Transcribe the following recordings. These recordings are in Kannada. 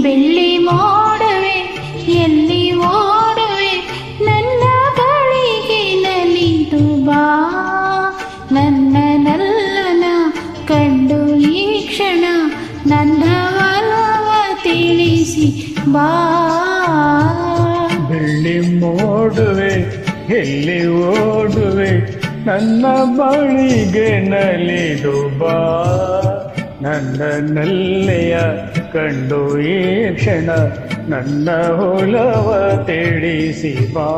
ಬೆಳ್ಳಿ ಮೋಡವೇ ಎಲ್ಲಿ ಓಡುವೆ ನನ್ನ ಬಳಿಗೆ ನಲಿದು ಬಾ ನನ್ನ ನಲ್ಲನ ಕಂಡು ಈ ಕ್ಷಣ ನನ್ನ ಒಲವ ತಿಳಿಸಿ ಬಾ ಬೆಳ್ಳಿ ಮೋಡುವೆ ಎಲ್ಲಿ ಓಡುವೆ ನನ್ನ ಬಳಿಗೆ ನಲಿದು ಬಾ ನನ್ನ ನಲ್ಲೆಯ ಕಂಡು ಈ ಕ್ಷಣ ನನ್ನ ಹೊಲವ ತಿಳಿಸಿ ಬಾ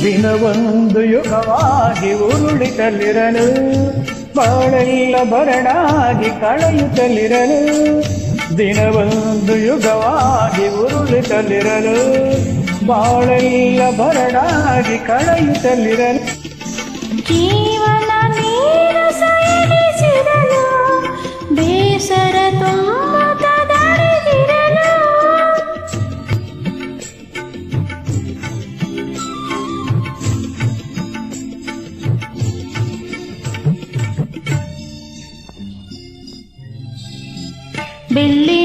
ದಿನವೊಂದು ಯುಗವಾಗಿ ಉರುಳಿತಲಿರಲು ಬಾಳೆಲ್ಲ ಬರಡಾಗಿ ಕಳೆಯುತ್ತಲಿರಲು ದಿನವೊಂದು ಯುಗವಾಗಿ ಉರುಳಿತಲಿರಲು ಬಾಳೆಲ್ಲ ಬರಡಾಗಿ ಕಳೆಯುತ್ತಲಿರಲು ಜೀವನ ನೀರಸ ಎನಿಸಿರಲು ಬೇಸರ ತುಂಬುತ್ತದರಿದಿರಲು ಬೆಳ್ಳಿ